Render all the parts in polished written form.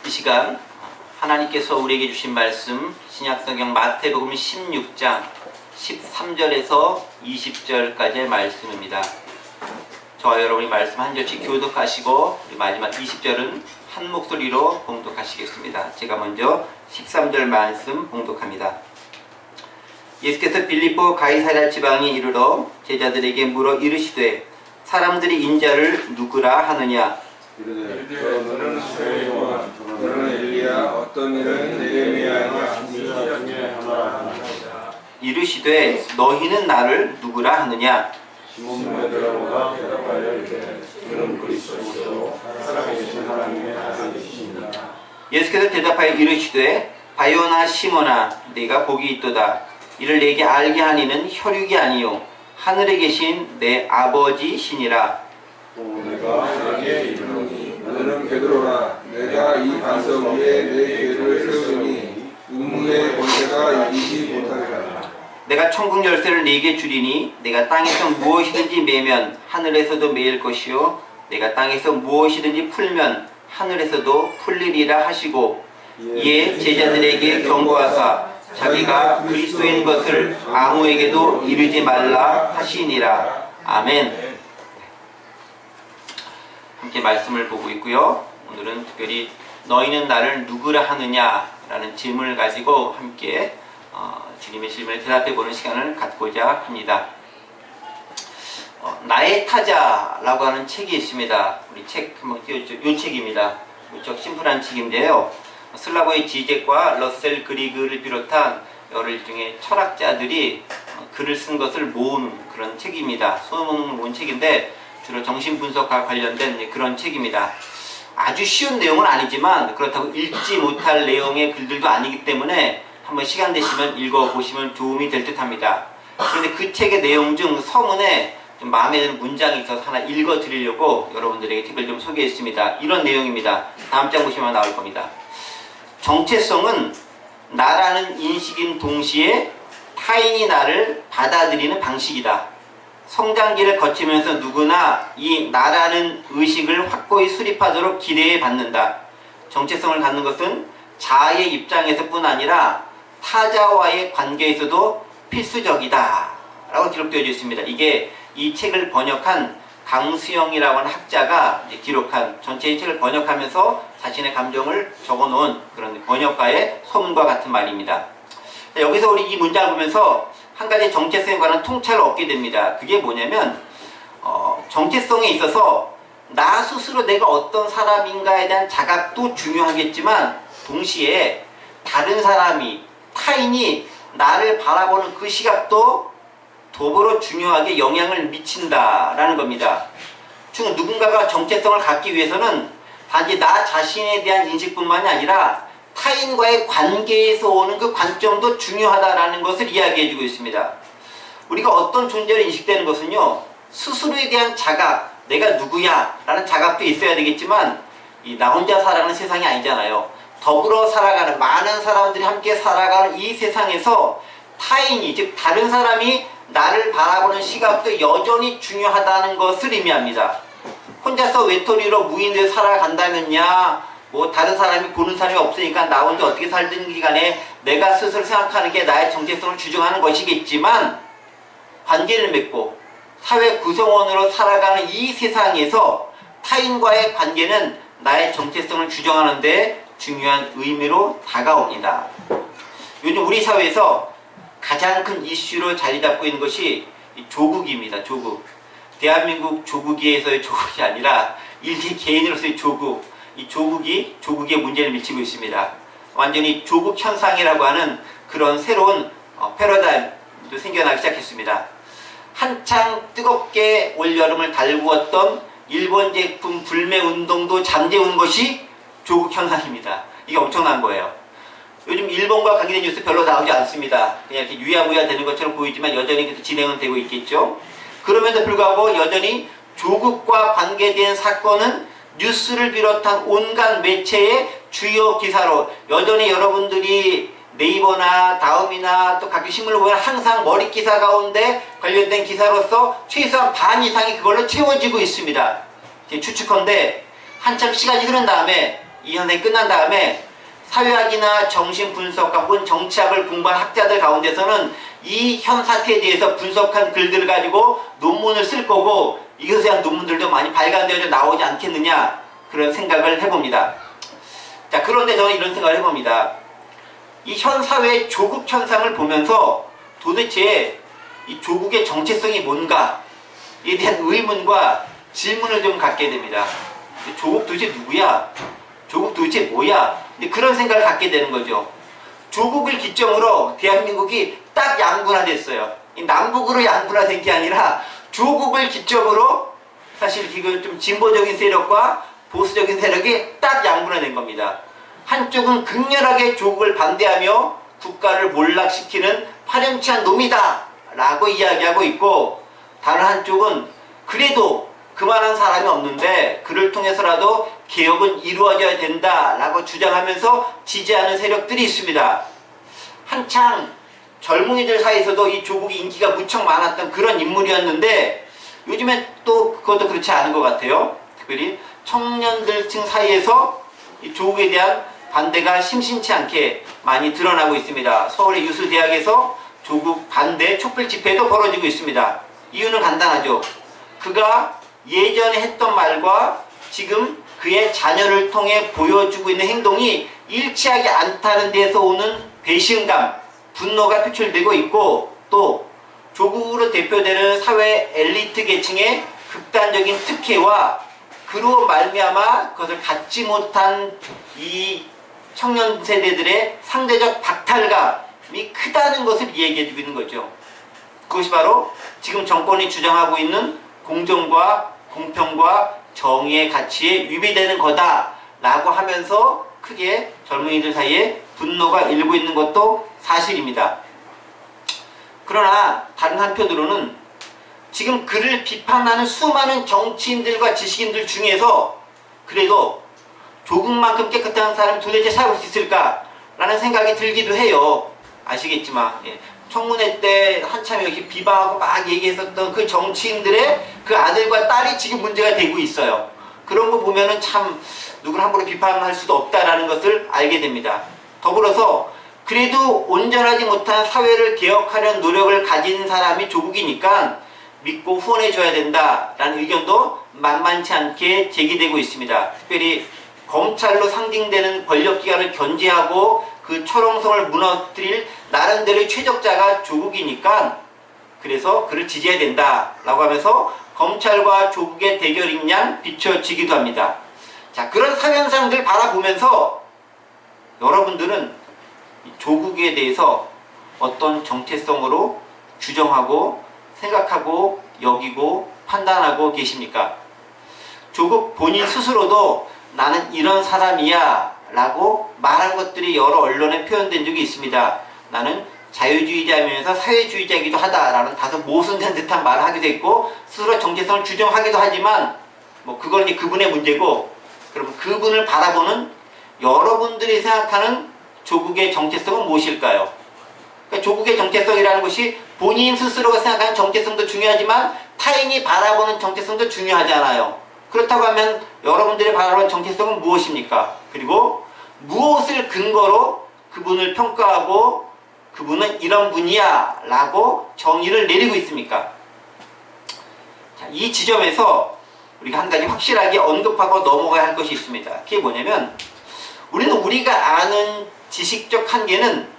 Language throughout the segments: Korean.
이 시간 하나님께서 우리에게 주신 말씀 신약성경 마태복음 16장 13절에서 20절까지의 말씀입니다. 저와 여러분이 말씀 한 절씩 교독하시고 마지막 20절은 한 목소리로 봉독하시겠습니다. 제가 먼저 13절 말씀 봉독합니다. 예수께서 빌립보 가이사랴 지방에 이르러 제자들에게 물어 이르시되 사람들이 인자를 누구라 하느냐? 이르되 너는 세례요한 너는 엘리야 어떤 이는 예레미야가 선지자 중에 하나라 하느니라. 이르시되 너희는 나를 누구라 하느냐? 시몬 베드로가 대답하여 이르되 그는 그리스도시요 살아계신 하나님의 아들이시니라. 예수께서 대답하여 이르시되 바요나 시몬아 네가 복이 있도다. 이를 내게 알게 하니는 혈육이 아니요 하늘에 계신 내 아버지시니라. 또 내가 내게 이르노니 너는 베드로라. 내가 이 반석 위에 내 죄를 세우니 음부의 권세가 이기지 못하리라. 내가 천국 열쇠를 네게 주리니 내가 땅에서 무엇이든지 매면 하늘에서도 매일 것이요 내가 땅에서 무엇이든지 풀면 하늘에서도 풀리리라 하시고 이에 제자들에게 경고하사 자기가 그리스도인 것을 아무에게도 이르지 말라 하시니라. 아멘. 함께 말씀을 보고 있고요. 오늘은 특별히 너희는 나를 누구라 하느냐 라는 질문을 가지고 함께 주님의 질문에 대답해보는 시간을 갖고자 합니다. 나의 타자라고 하는 책이 있습니다. 우리 책 한번 띄워주죠. 이 책입니다. 무척 심플한 책인데요. 슬라보의 지젝과 러셀 그리그를 비롯한 여러 일종의 철학자들이 글을 쓴 것을 모은 그런 책입니다. 소문을 모은 책인데 주로 정신분석과 관련된 그런 책입니다. 아주 쉬운 내용은 아니지만 그렇다고 읽지 못할 내용의 글들도 아니기 때문에 한번 시간 되시면 읽어보시면 도움이 될 듯 합니다. 그런데 그 책의 내용 중 서문에 좀 마음에 드는 문장이 있어서 하나 읽어드리려고 여러분들에게 책을 좀 소개했습니다. 이런 내용입니다. 다음 장 보시면 나올 겁니다. 정체성은 나라는 인식인 동시에 타인이 나를 받아들이는 방식이다. 성장기를 거치면서 누구나 이 나라는 의식을 확고히 수립하도록 기대해 받는다. 정체성을 갖는 것은 자아의 입장에서뿐 아니라 타자와의 관계에서도 필수적이다 라고 기록되어 있습니다. 이게 이 책을 번역한 강수영이라고 하는 학자가 기록한 전체의 책을 번역하면서 자신의 감정을 적어놓은 그런 번역가의 서문과 같은 말입니다. 여기서 우리 이 문장을 보면서 한 가지 정체성에 관한 통찰을 얻게 됩니다. 그게 뭐냐면 정체성에 있어서 나 스스로 내가 어떤 사람인가에 대한 자각도 중요하겠지만 동시에 다른 사람이 타인이 나를 바라보는 그 시각도 더불어 중요하게 영향을 미친다라는 겁니다. 즉 누군가가 정체성을 갖기 위해서는 단지 나 자신에 대한 인식뿐만이 아니라 타인과의 관계에서 오는 그 관점도 중요하다라는 것을 이야기해주고 있습니다. 우리가 어떤 존재로 인식되는 것은요, 스스로에 대한 자각, 내가 누구야 라는 자각도 있어야 되겠지만 이 나 혼자 살아가는 세상이 아니잖아요. 더불어 살아가는 많은 사람들이 함께 살아가는 이 세상에서 타인이, 즉 다른 사람이 나를 바라보는 시각도 여전히 중요하다는 것을 의미합니다. 혼자서 외톨이로 무인되어 살아간다면야 뭐 다른 사람이 보는 사람이 없으니까 나 혼자 어떻게 살든지 간에 내가 스스로 생각하는 게 나의 정체성을 주장하는 것이겠지만 관계를 맺고 사회 구성원으로 살아가는 이 세상에서 타인과의 관계는 나의 정체성을 주장하는 데 중요한 의미로 다가옵니다. 요즘 우리 사회에서 가장 큰 이슈로 자리 잡고 있는 것이 조국입니다. 조국. 대한민국 조국에서의 조국이 아니라 일개 개인으로서의 조국. 이 조국에 문제를 미치고 있습니다. 완전히 조국 현상이라고 하는 그런 새로운 패러다임도 생겨나기 시작했습니다. 한창 뜨겁게 올여름을 달구었던 일본 제품 불매 운동도 잠재운 것이 조국 현상입니다. 이게 엄청난 거예요. 요즘 일본과 관계된 뉴스 별로 나오지 않습니다. 그냥 이렇게 유야무야 되는 것처럼 보이지만 여전히 진행은 되고 있겠죠. 그럼에도 불구하고 여전히 조국과 관계된 사건은 뉴스를 비롯한 온갖 매체의 주요 기사로 여전히 여러분들이 네이버나 다음이나 또 각종 신문을 보면 항상 머리 기사 가운데 관련된 기사로서 최소한 반 이상이 그걸로 채워지고 있습니다. 추측컨대 한참 시간이 흐른 다음에 이 현상이 끝난 다음에 사회학이나 정신분석학 혹은 정치학을 공부한 학자들 가운데서는 이 현 사태에 대해서 분석한 글들을 가지고 논문을 쓸 거고 이것에 대한 논문들도 많이 발간되어 나오지 않겠느냐 그런 생각을 해봅니다. 자, 그런데 저는 이런 생각을 해봅니다. 이 현 사회의 조국 현상을 보면서 도대체 이 조국의 정체성이 뭔가에 대한 의문과 질문을 좀 갖게 됩니다. 조국 도대체 누구야? 조국 도대체 뭐야? 그런 생각을 갖게 되는 거죠. 조국을 기점으로 대한민국이 딱 양분화됐어요. 남북으로 양분화된 게 아니라 조국을 기점으로 사실 이건 좀 진보적인 세력과 보수적인 세력이 딱 양분화된 겁니다. 한쪽은 극렬하게 조국을 반대하며 국가를 몰락시키는 파렴치한 놈이다 라고 이야기하고 있고, 다른 한쪽은 그래도 그만한 사람이 없는데 그를 통해서라도 개혁은 이루어져야 된다 라고 주장하면서 지지하는 세력들이 있습니다. 한창 젊은이들 사이에서도 이 조국이 인기가 무척 많았던 그런 인물이었는데 요즘엔 또 그것도 그렇지 않은 것 같아요. 특별히 청년들층 사이에서 이 조국에 대한 반대가 심심치 않게 많이 드러나고 있습니다. 서울의 유수 대학에서 조국 반대 촛불 집회도 벌어지고 있습니다. 이유는 간단하죠. 그가 예전에 했던 말과 지금 그의 자녀를 통해 보여주고 있는 행동이 일치하지 않다는 데서 오는 배신감, 분노가 표출되고 있고, 또 조국으로 대표되는 사회 엘리트 계층의 극단적인 특혜와 그로 말미암아 그것을 갖지 못한 이 청년 세대들의 상대적 박탈감이 크다는 것을 얘기해주고 있는 거죠. 그것이 바로 지금 정권이 주장하고 있는 공정과 공평과 정의의 가치에 위배되는 거다라고 하면서 크게 젊은이들 사이에 분노가 일고 있는 것도 사실입니다. 그러나 다른 한편으로는 지금 그를 비판하는 수많은 정치인들과 지식인들 중에서 그래도 조국만큼 깨끗한 사람이 도대체 살아볼 수 있을까라는 생각이 들기도 해요. 아시겠지만 청문회 때 한참 이렇게 비방하고 막 얘기했었던 그 정치인들의 그 아들과 딸이 지금 문제가 되고 있어요. 그런 거 보면은 참 누구를 함부로 비판할 수도 없다라는 것을 알게 됩니다. 더불어서 그래도 온전하지 못한 사회를 개혁하려는 노력을 가진 사람이 조국이니까 믿고 후원해줘야 된다라는 의견도 만만치 않게 제기되고 있습니다. 특별히 검찰로 상징되는 권력기관을 견제하고 그 철옹성을 무너뜨릴 나름대로의 최적자가 조국이니까 그래서 그를 지지해야 된다라고 하면서 검찰과 조국의 대결인 양 비춰지기도 합니다. 자, 그런 사회현상들 바라보면서 여러분들은 조국에 대해서 어떤 정체성으로 규정하고 생각하고 여기고 판단하고 계십니까? 조국 본인 스스로도 나는 이런 사람이야 라고 말한 것들이 여러 언론에 표현된 적이 있습니다. 나는 자유주의자면서 사회주의자이기도 하다라는 다소 모순된 듯한 말을 하기도 했고 스스로 정체성을 규정하기도 하지만 그건 이제 그분의 문제고, 그럼 그분을 바라보는 여러분들이 생각하는 조국의 정체성은 무엇일까요? 그러니까 조국의 정체성이라는 것이 본인 스스로가 생각하는 정체성도 중요하지만 타인이 바라보는 정체성도 중요하잖아요. 그렇다고 하면 여러분들이 바라보는 정체성은 무엇입니까? 그리고 무엇을 근거로 그분을 평가하고 그분은 이런 분이야 라고 정의를 내리고 있습니까? 자, 이 지점에서 우리가 한 가지 확실하게 언급하고 넘어가야 할 것이 있습니다. 그게 뭐냐면 우리는 우리가 아는 지식적 한계는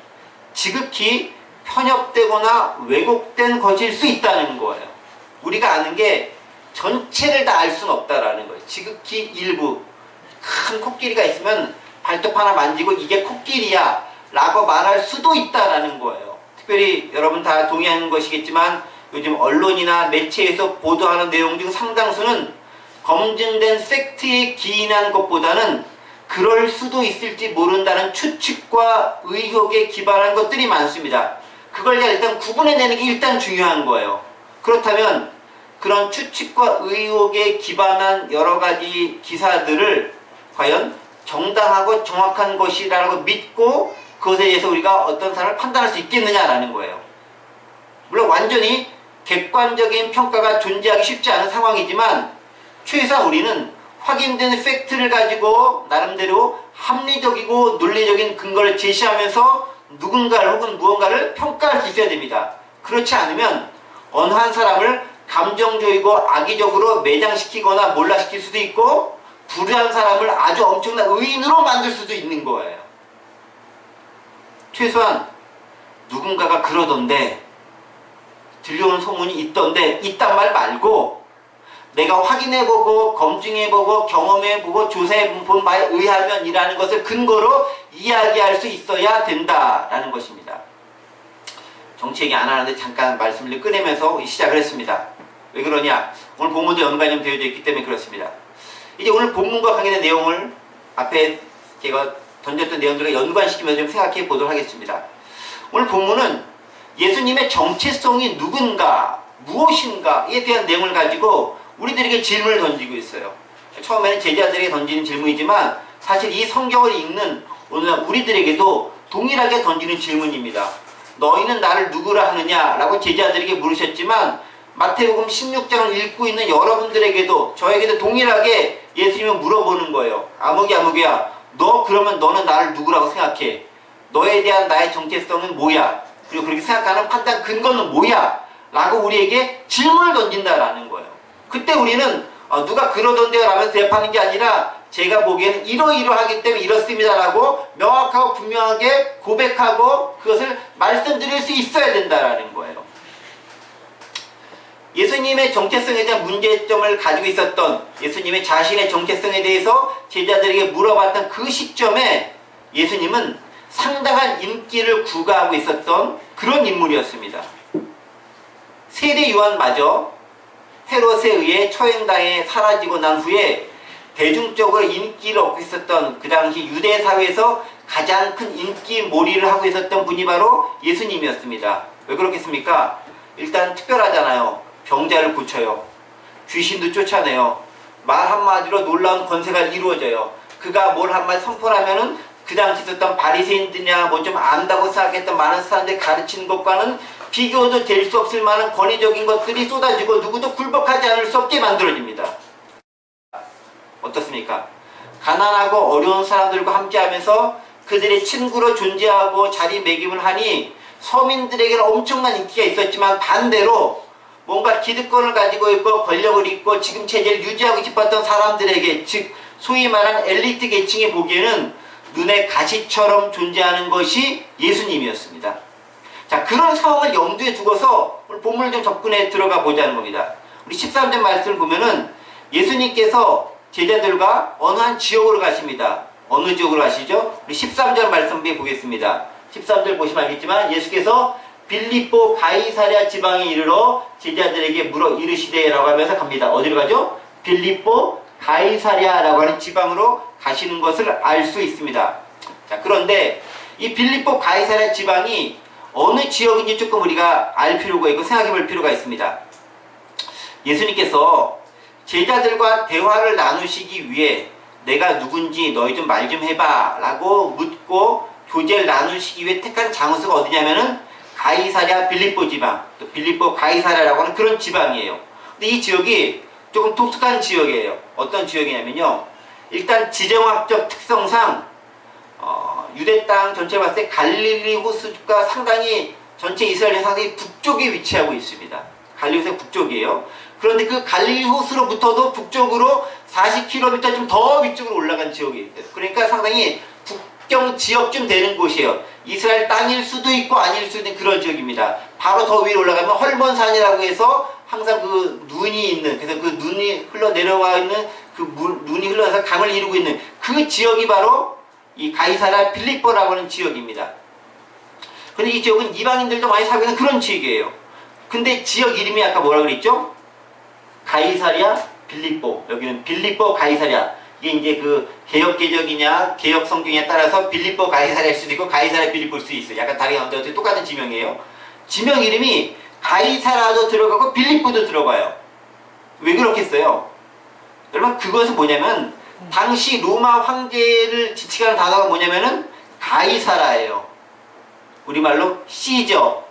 지극히 편협되거나 왜곡된 것일 수 있다는 거예요. 우리가 아는 게 전체를 다 알 수는 없다라는 거예요. 지극히 일부, 큰 코끼리가 있으면 발톱 하나 만지고 이게 코끼리야 라고 말할 수도 있다라는 거예요. 특별히 여러분 다 동의하는 것이겠지만 요즘 언론이나 매체에서 보도하는 내용 중 상당수는 검증된 팩트에 기인한 것보다는 그럴 수도 있을지 모른다는 추측과 의혹에 기반한 것들이 많습니다. 그걸 일단 구분해내는 게 일단 중요한 거예요. 그렇다면 그런 추측과 의혹에 기반한 여러 가지 기사들을 과연 정당하고 정확한 것이라고 믿고 그것에 대해서 우리가 어떤 사람을 판단할 수 있겠느냐라는 거예요. 물론 완전히 객관적인 평가가 존재하기 쉽지 않은 상황이지만 최소한 우리는 확인된 팩트를 가지고 나름대로 합리적이고 논리적인 근거를 제시하면서 누군가를 혹은 무언가를 평가할 수 있어야 됩니다. 그렇지 않으면 어느 한 사람을 감정적이고 악의적으로 매장시키거나 몰락시킬 수도 있고 불의한 사람을 아주 엄청난 의인으로 만들 수도 있는 거예요. 최소한 누군가가 그러던데 들려오는 소문이 있던데 있단 말 말고 내가 확인해보고 검증해보고 경험해보고 조사해본 바에 의하면 이라는 것을 근거로 이야기할 수 있어야 된다라는 것입니다. 정치 얘기 안 하는데 잠깐 말씀을 꺼내면서 시작을 했습니다. 왜 그러냐? 오늘 본문도 연관이 좀 되어져 있기 때문에 그렇습니다. 이제 오늘 본문과 관계된 내용을 앞에 제가 던졌던 내용들과 연관시키면서 좀 생각해 보도록 하겠습니다. 오늘 본문은 예수님의 정체성이 누군가, 무엇인가에 대한 내용을 가지고 우리들에게 질문을 던지고 있어요. 처음에는 제자들에게 던지는 질문이지만 사실 이 성경을 읽는 오늘날 우리들에게도 동일하게 던지는 질문입니다. 너희는 나를 누구라 하느냐? 라고 제자들에게 물으셨지만 마태복음 16장을 읽고 있는 여러분들에게도 저에게도 동일하게 예수님은 물어보는 거예요. 아무개야 너 그러면 너는 나를 누구라고 생각해? 너에 대한 나의 정체성은 뭐야? 그리고 그렇게 생각하는 판단 근거는 뭐야? 라고 우리에게 질문을 던진다라는 거예요. 그때 우리는 누가 그러던데요 라면서 대답하는 게 아니라 제가 보기에는 이러이러하기 때문에 이렇습니다 라고 명확하고 분명하게 고백하고 그것을 말씀드릴 수 있어야 된다라는 거예요. 예수님의 정체성에 대한 문제점을 가지고 있었던 예수님의 자신의 정체성에 대해서 제자들에게 물어봤던 그 시점에 예수님은 상당한 인기를 구가하고 있었던 그런 인물이었습니다. 세례 요한마저 헤롯에 의해 처형당해 사라지고 난 후에 대중적으로 인기를 얻고 있었던 그 당시 유대 사회에서 가장 큰 인기몰이를 하고 있었던 분이 바로 예수님이었습니다. 왜 그렇겠습니까? 일단 특별하잖아요. 병자를 고쳐요. 귀신도 쫓아내요. 말 한마디로 놀라운 권세가 이루어져요. 그가 뭘 한마디 선포하면은 그 당시 있었던 바리새인들이나 뭐 좀 안다고 생각했던 많은 사람들이 가르치는 것과는 비교도 될 수 없을 만한 권위적인 것들이 쏟아지고 누구도 굴복하지 않을 수 없게 만들어집니다. 어떻습니까? 가난하고 어려운 사람들과 함께하면서 그들의 친구로 존재하고 자리매김을 하니 서민들에게는 엄청난 인기가 있었지만 반대로 뭔가 기득권을 가지고 있고 권력을 잇고 지금 체제를 유지하고 싶었던 사람들에게, 즉 소위 말하는 엘리트 계층이 보기에는 눈에 가시처럼 존재하는 것이 예수님이었습니다. 자, 그런 상황을 염두에 두고서 오늘 본문을 좀 접근해 들어가 보자는 겁니다. 우리 13절 말씀을 보면은 예수님께서 제자들과 어느 한 지역으로 가십니다. 어느 지역으로 가시죠? 우리 13절 말씀 보겠습니다. 13절 보시면 알겠지만 예수께서 빌립보 가이사랴 지방에 이르러 제자들에게 물어 이르시되 라고 하면서 갑니다. 어디로 가죠? 빌립보 가이사랴라고 하는 지방으로 가시는 것을 알 수 있습니다. 자, 그런데 이 빌립보 가이사랴 지방이 어느 지역인지 조금 우리가 알 필요가 있고 생각해 볼 필요가 있습니다. 예수님께서 제자들과 대화를 나누시기 위해 내가 누군지 너희 좀 말 좀 해봐 라고 묻고 교제를 나누시기 위해 택한 장소가 어디냐면은 가이사랴 빌립보 지방, 또 빌립보 가이사랴라고 하는 그런 지방이에요. 근데 이 지역이 조금 독특한 지역이에요. 어떤 지역이냐면요, 일단 지정학적 특성상 유대 땅 전체 봤을 때 갈릴리 호수가 상당히 전체 이스라엘의 상당히 북쪽에 위치하고 있습니다. 갈릴리 호수가 북쪽이에요. 그런데 그 갈릴리 호수로부터도 북쪽으로 40km 좀 더 위쪽으로 올라간 지역이 있어요. 그러니까 상당히 북경 지역쯤 되는 곳이에요. 이스라엘 땅일 수도 있고 아닐 수도 있는 그런 지역입니다. 바로 더 위로 올라가면 헐몬산이라고 해서 항상 그 눈이 있는, 그래서 그 눈이 흘러내려와 있는 그 눈이 흘러서 강을 이루고 있는 그 지역이 바로 이 가이사랴 빌립보라고 하는 지역입니다. 근데 이 지역은 이방인들도 많이 살고 있는 그런 지역이에요. 근데 지역 이름이 아까 뭐라고 그랬죠? 가이사랴 빌립보. 여기는 빌립보 가이사랴. 이게 이제 그 개혁개적이냐 개혁 성경에 따라서 빌립보 가이사랴일 수도 있고 가이사랴 빌립보일 수도 있어요. 약간 다르게 나오는데 어떻게 똑같은 지명이에요. 지명 이름이 가이사랴도 들어가고 빌립보도 들어가요. 왜 그렇겠어요? 여러분, 그것은 뭐냐면 당시 로마 황제를 지칭하는 단어가 뭐냐면은 가이사라예요. 우리말로 시저.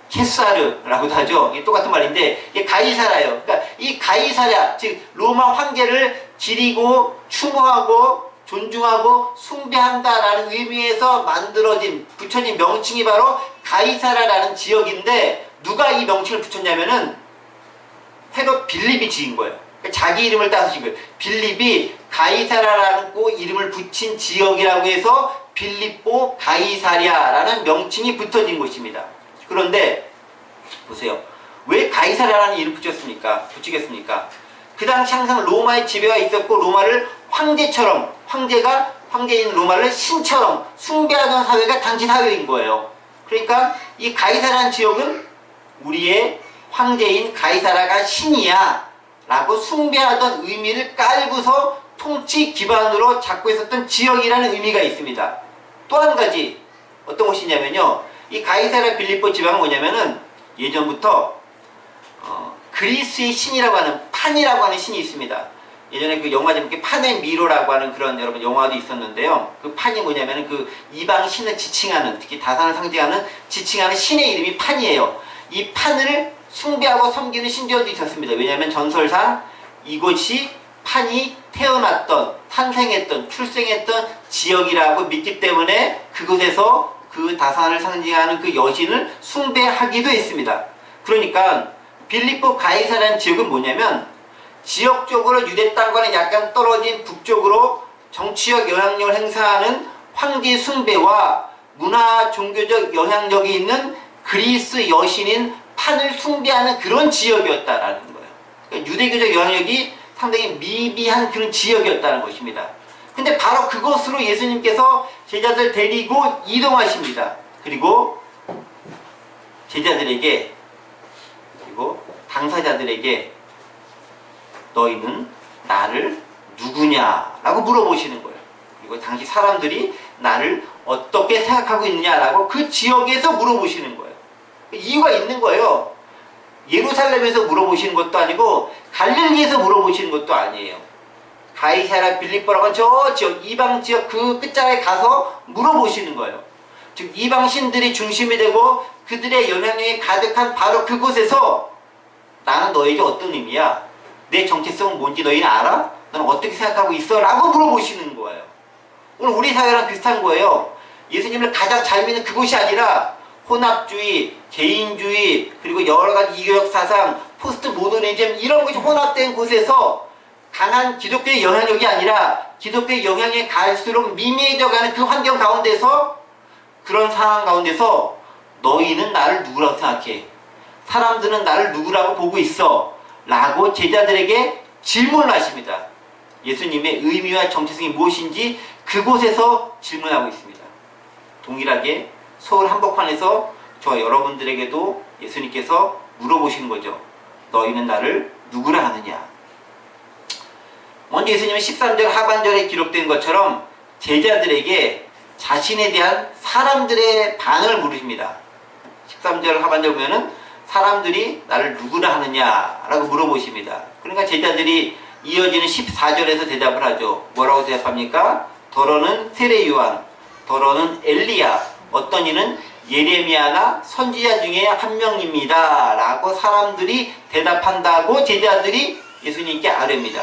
케사르라고도 하죠. 이게 똑같은 말인데 이게 가이사라예요. 그러니까 이 가이사랴, 즉 로마 황제를 기리고 추모하고 존중하고 숭배한다라는 의미에서 만들어진 붙여진 명칭이 바로 가이사라라는 지역인데 누가 이 명칭을 붙였냐면은 헤롯 빌립이 지은 거예요. 그러니까 자기 이름을 따서 지은 거예요. 빌립이 가이사라라고 이름을 붙인 지역이라고 해서 빌립보 가이사랴라는 명칭이 붙어진 곳입니다. 그런데 보세요. 왜 가이사랴라는 이름을 붙이겠습니까? 그 당시 항상 로마의 지배가 있었고 로마를 황제처럼 황제인 로마를 신처럼 숭배하던 사회가 당시 사회인 거예요. 그러니까 이 가이사라는 지역은 우리의 황제인 가이사라가 신이야 라고 숭배하던 의미를 깔고서 통치 기반으로 잡고 있었던 지역이라는 의미가 있습니다. 또 한 가지 어떤 곳이냐면요, 이 가이사랴 빌립보 지방은 뭐냐면은 예전부터 그리스의 신이라고 하는 판이라고 하는 신이 있습니다. 예전에 그 영화 제목에 판의 미로라고 하는 그런 여러분 영화도 있었는데요. 그 판이 뭐냐면은 그 이방 신을 지칭하는, 특히 다산을 상징하는 지칭하는 신의 이름이 판이에요. 이 판을 숭배하고 섬기는 신전도 있었습니다. 왜냐하면 전설상 이곳이 판이 태어났던, 탄생했던, 출생했던 지역이라고 믿기 때문에 그곳에서 그 다산을 상징하는 그 여신을 숭배하기도 했습니다. 그러니까 빌립보 가이사라는 지역은 뭐냐면 지역적으로 유대 땅과는 약간 떨어진 북쪽으로 정치적 영향력을 행사하는 황제 숭배와 문화 종교적 영향력이 있는 그리스 여신인 판을 숭배하는 그런 지역이었다라는 거예요. 그러니까 유대교적 영향력이 상당히 미비한 그런 지역이었다는 것입니다. 근데 바로 그곳으로 예수님께서 제자들 데리고 이동하십니다. 그리고 제자들에게, 그리고 당사자들에게 너희는 나를 누구냐라고 물어보시는 거예요. 그리고 당시 사람들이 나를 어떻게 생각하고 있느냐라고 그 지역에서 물어보시는 거예요. 이유가 있는 거예요. 예루살렘에서 물어보시는 것도 아니고 갈릴리에서 물어보시는 것도 아니에요. 가이사랴 빌립보라고 하는 저 지역, 이방 지역 그 끝자락에 가서 물어보시는 거예요. 즉 이방 신들이 중심이 되고 그들의 영향력이 가득한 바로 그곳에서 나는 너에게 어떤 의미야? 내 정체성은 뭔지 너희는 알아? 너는 어떻게 생각하고 있어? 라고 물어보시는 거예요. 오늘 우리 사회랑 비슷한 거예요. 예수님을 가장 잘 믿는 그곳이 아니라 혼합주의, 개인주의, 그리고 여러가지 이교적 사상, 포스트 모더니즘 이런 것이 혼합된 곳에서 강한 기독교의 영향력이 아니라 기독교의 영향력이 갈수록 미미해져가는 그 환경 가운데서, 그런 상황 가운데서 너희는 나를 누구라고 생각해? 사람들은 나를 누구라고 보고 있어? 라고 제자들에게 질문을 하십니다. 예수님의 의미와 정체성이 무엇인지 그곳에서 질문하고 있습니다. 동일하게 서울 한복판에서 저와 여러분들에게도 예수님께서 물어보시는 거죠. 너희는 나를 누구라 하느냐? 먼저 예수님은 13절 하반절에 기록된 것처럼 제자들에게 자신에 대한 사람들의 반응을 물으십니다. 13절 하반절 보면은 사람들이 나를 누구라 하느냐라고 물어보십니다. 그러니까 제자들이 이어지는 14절에서 대답을 하죠. 뭐라고 대답합니까? 더러는 세례 요한, 더러는 엘리야, 어떤 이는 예레미야나 선지자 중에 한 명입니다 라고 사람들이 대답한다고 제자들이 예수님께 아뢰입니다.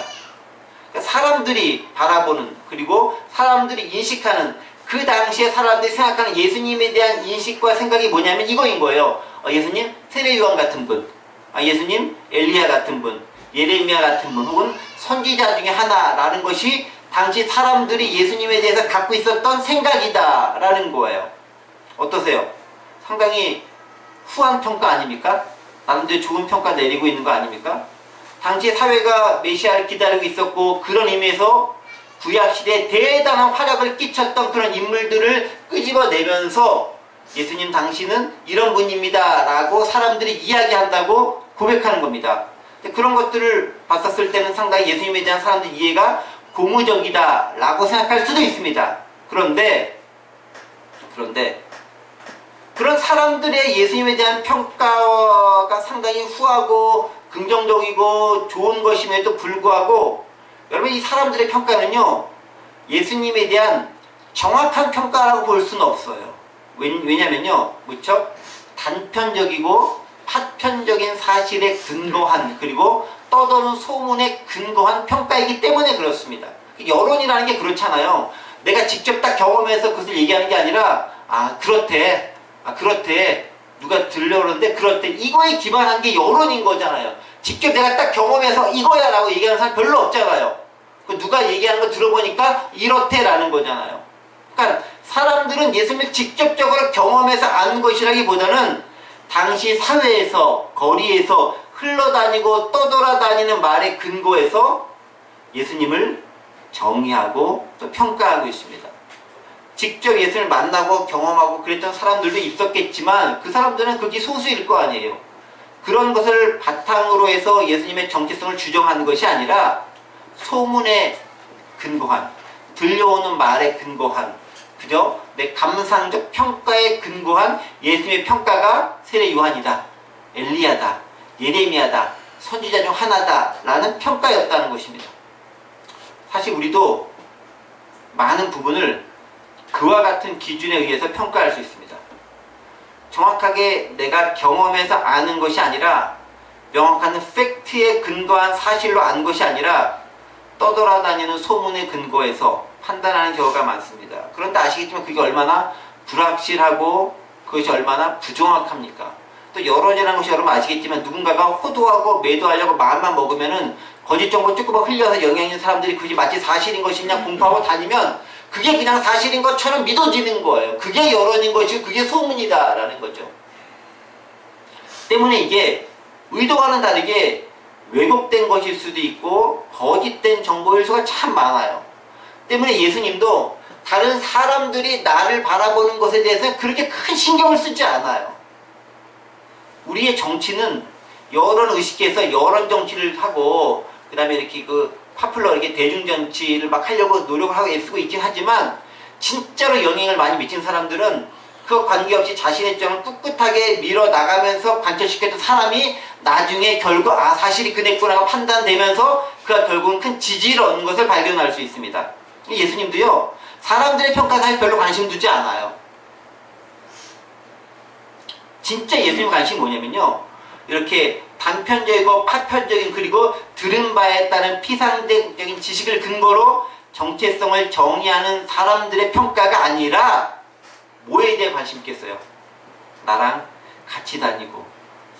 그러니까 사람들이 바라보는, 그리고 사람들이 인식하는, 그 당시에 사람들이 생각하는 예수님에 대한 인식과 생각이 뭐냐면 이거인 거예요. 예수님 세례 요한 같은 분, 예수님 엘리야 같은 분, 예레미야 같은 분, 혹은 선지자 중에 하나라는 것이 당시 사람들이 예수님에 대해서 갖고 있었던 생각이다 라는 거예요. 어떠세요? 상당히 후한 평가 아닙니까? 나름대로 좋은 평가 내리고 있는 거 아닙니까? 당시 사회가 메시아를 기다리고 있었고, 그런 의미에서 구약시대에 대단한 활약을 끼쳤던 그런 인물들을 끄집어내면서 예수님 당신은 이런 분입니다 라고 사람들이 이야기한다고 고백하는 겁니다. 그런 것들을 봤었을 때는 상당히 예수님에 대한 사람들의 이해가 고무적이다 라고 생각할 수도 있습니다. 그런데 그런 사람들의 예수님에 대한 평가가 상당히 후하고 긍정적이고 좋은 것임에도 불구하고, 여러분 이 사람들의 평가는요 예수님에 대한 정확한 평가라고 볼 수는 없어요. 왜냐면요 무척 단편적이고 파편적인 사실에 근거한, 그리고 떠도는 소문에 근거한 평가이기 때문에 그렇습니다. 여론이라는 게 그렇잖아요. 내가 직접 딱 경험해서 그것을 얘기하는 게 아니라 그렇대, 그렇대, 누가 들려오는데 그렇대, 이거에 기반한 게 여론인 거잖아요. 직접 내가 딱 경험해서 이거야 라고 얘기하는 사람 별로 없잖아요. 누가 얘기하는 거 들어보니까 이렇대 라는 거잖아요. 그러니까 사람들은 예수님을 직접적으로 경험해서 아는 것이라기보다는 당시 사회에서, 거리에서 흘러다니고 떠돌아다니는 말에 근거해서 예수님을 정의하고 또 평가하고 있습니다. 직접 예수님을 만나고 경험하고 그랬던 사람들도 있었겠지만 그 사람들은 극히 소수일 거 아니에요. 그런 것을 바탕으로 해서 예수님의 정체성을 주장하는 것이 아니라 소문에 근거한, 들려오는 말에 근거한, 그죠? 내 감상적 평가에 근거한 예수님의 평가가 세례 요한이다, 엘리야다, 예레미야다, 선지자 중 하나다 라는 평가였다는 것입니다. 사실 우리도 많은 부분을 그와 같은 기준에 의해서 평가할 수 있습니다. 정확하게 내가 경험해서 아는 것이 아니라, 명확한 팩트에 근거한 사실로 안 것이 아니라 떠돌아다니는 소문에 근거해서 판단하는 경우가 많습니다. 그런데 아시겠지만 그게 얼마나 불확실하고 그것이 얼마나 부정확합니까? 또 여론이라는 것이 여러분 아시겠지만 누군가가 호도하고 매도하려고 마음만 먹으면은 거짓 정보 조금만 흘려서 영향 있는 사람들이 그게 마치 사실인 것이냐 공부하고 다니면 그게 그냥 사실인 것처럼 믿어지는 거예요. 그게 여론인 것이고 그게 소문이다라는 거죠. 때문에 이게 의도와는 다르게 왜곡된 것일 수도 있고 거짓된 정보일 수가 참 많아요. 때문에 예수님도 다른 사람들이 나를 바라보는 것에 대해서 그렇게 큰 신경을 쓰지 않아요. 우리의 정치는 여론 의식에서 여론 정치를 하고 그 다음에 이렇게 파퓰러 이렇게 대중정치를 막 하려고 노력을 하고 애쓰고 있긴 하지만 진짜로 영향을 많이 미친 사람들은 그 관계없이 자신의 입장을 꿋꿋하게 밀어나가면서 관철시켰던 사람이 나중에 결국 사실이 그랬구나 판단되면서 그가 결국은 큰 지지를 얻는 것을 발견할 수 있습니다. 예수님도요, 사람들의 평가에 사실 별로 관심 두지 않아요. 진짜 예수님 관심이 뭐냐면요, 이렇게 단편적이고 파편적인, 그리고 들은 바에 따른 피상적인 지식을 근거로 정체성을 정의하는 사람들의 평가가 아니라 뭐에 대해 관심 있겠어요? 나랑 같이 다니고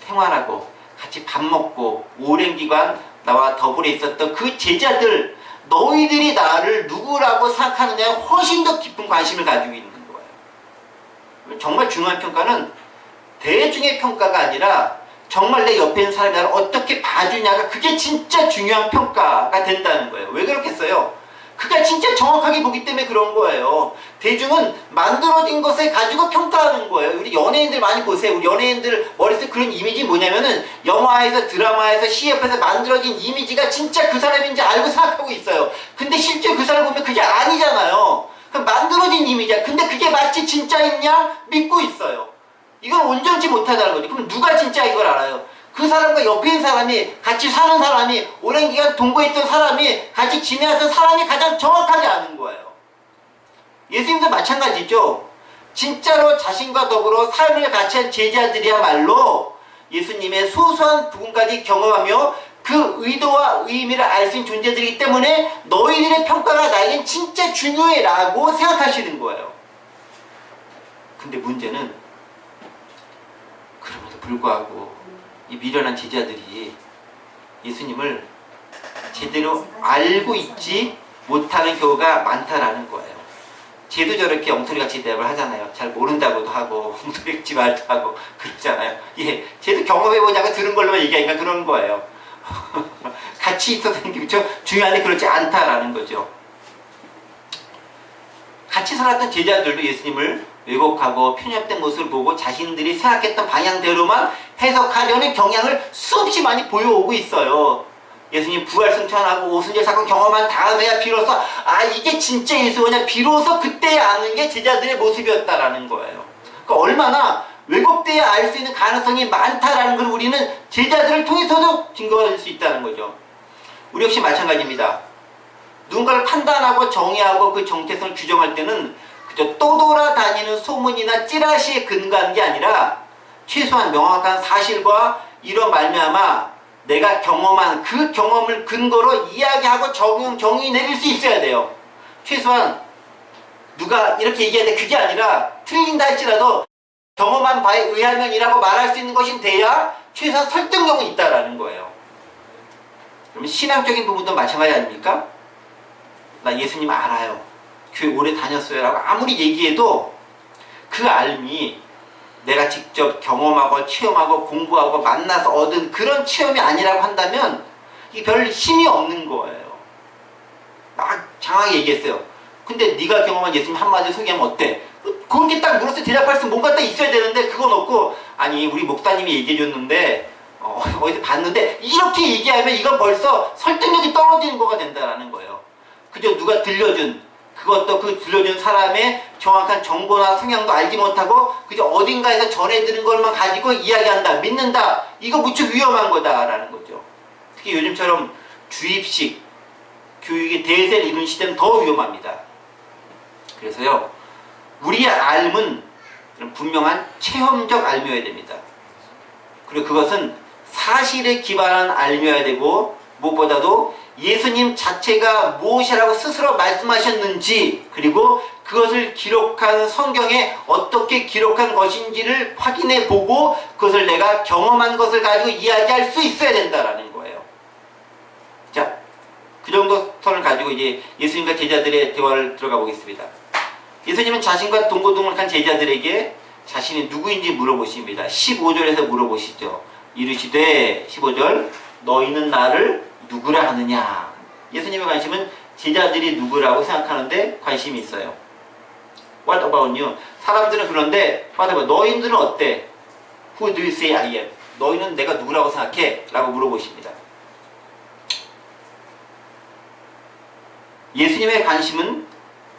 생활하고 같이 밥 먹고 오랜 기간 나와 더불어 있었던 그 제자들, 너희들이 나를 누구라고 생각하느냐에 훨씬 더 깊은 관심을 가지고 있는 거예요. 정말 중요한 평가는 대중의 평가가 아니라 정말 내 옆에 있는 사람이 나를 어떻게 봐주냐가, 그게 진짜 중요한 평가가 된다는 거예요. 왜 그렇겠어요? 그가 진짜 정확하게 보기 때문에 그런 거예요. 대중은 만들어진 것을 가지고 평가하는 거예요. 우리 연예인들 많이 보세요. 우리 연예인들 머릿속에 그런 이미지 뭐냐면은 영화에서, 드라마에서, CF에서 만들어진 이미지가 진짜 그 사람인지 알고 생각하고 있어요. 근데 실제 그 사람을 보면 그게 아니잖아요. 그럼 만들어진 이미지야. 근데 그게 마치 진짜있냐? 믿고 있어요. 이건 온전치 못하다는 거죠. 그럼 누가 진짜 이걸 알아요? 그 사람과 옆에 있는 사람이, 같이 사는 사람이, 오랜 기간 동거했던 사람이, 같이 지내왔던 사람이 가장 정확하게 아는 거예요. 예수님도 마찬가지죠. 진짜로 자신과 더불어 삶을 같이 한 제자들이야말로 예수님의 소소한 부분까지 경험하며 그 의도와 의미를 알 수 있는 존재들이기 때문에 너희들의 평가가 나에겐 진짜 중요해 라고 생각하시는 거예요. 근데 문제는 그럼에도 불구하고 이 미련한 제자들이 예수님을 제대로 알고 있지 못하는 경우가 많다라는 거예요. 쟤도 저렇게 엉터리같이 대답을 하잖아요. 잘 모른다고도 하고 엉터리같이 말도 하고 그러잖아요. 예, 쟤도 경험해보자고 들은 걸로만 얘기하니까 그런 거예요. 같이 있어서 중요한데 그렇지 않다라는 거죠. 같이 살았던 제자들도 예수님을 왜곡하고 편협된 모습을 보고 자신들이 생각했던 방향대로만 해석하려는 경향을 수없이 많이 보여오고 있어요. 예수님 부활 승천하고 오순절 사건 경험한 다음에야 비로소 이게 진짜 예수냐, 비로소 그때 아는 게 제자들의 모습이었다라는 거예요. 그러니까 얼마나 왜곡돼야 알 수 있는 가능성이 많다라는 걸 우리는 제자들을 통해서도 증거할 수 있다는 거죠. 우리 역시 마찬가지입니다. 누군가를 판단하고 정의하고 그 정체성을 규정할 때는 그저 떠돌아다니는 소문이나 찌라시에 근거한 게 아니라 최소한 명확한 사실과 이런 말미암아 내가 경험한 그 경험을 근거로 이야기하고 정의 내릴 수 있어야 돼요. 최소한 누가 이렇게 얘기하는데 그게 아니라 틀린다 할지라도 경험한 바에 의하면이라고 말할 수 있는 것이 돼야 최소한 설득력은 있다라는 거예요. 그러면 신앙적인 부분도 마찬가지 아닙니까? 나 예수님 알아요. 교회 오래 다녔어요. 라고 아무리 얘기해도 그 알미 내가 직접 경험하고 체험하고 공부하고 만나서 얻은 그런 체험이 아니라고 한다면 이게 별 힘이 없는 거예요. 막 장하게 얘기했어요. 근데 네가 경험한 예수님 한마디 소개하면 어때? 그렇게 딱 물었을 때 대답할 수 뭔가 딱 있어야 되는데 그건 없고 아니 우리 목사님이 얘기해 줬는데 어디서 봤는데 이렇게 얘기하면 이건 벌써 설득력이 떨어지는 거가 된다라는 거예요. 그저 누가 들려준 그것도 그 들려준 사람의 정확한 정보나 성향도 알지 못하고 그저 어딘가에서 전해 들은 것만 가지고 이야기한다, 믿는다. 이거 무척 위험한 거다라는 거죠. 특히 요즘처럼 주입식 교육의 대세를 이룬 시대는 더 위험합니다. 그래서요, 우리의 알은 분명한 체험적 알미여야 됩니다. 그리고 그것은 사실에 기반한 알미여야 되고 무엇보다도 예수님 자체가 무엇이라고 스스로 말씀하셨는지 그리고 그것을 기록한 성경에 어떻게 기록한 것인지를 확인해 보고 그것을 내가 경험한 것을 가지고 이야기할 수 있어야 된다라는 거예요. 자, 그 정도 선을 가지고 이제 예수님과 제자들의 대화를 들어가 보겠습니다. 예수님은 자신과 동고동락한 제자들에게 자신이 누구인지 물어보십니다. 15절에서 물어보시죠. 이르시되 15절 너희는 나를 누구라 하느냐. 예수님의 관심은 제자들이 누구라고 생각하는데 관심이 있어요. What about you? 사람들은 그런데 What about 너희들은 어때? Who do you say I am? 너희는 내가 누구라고 생각해? 라고 물어보십니다. 예수님의 관심은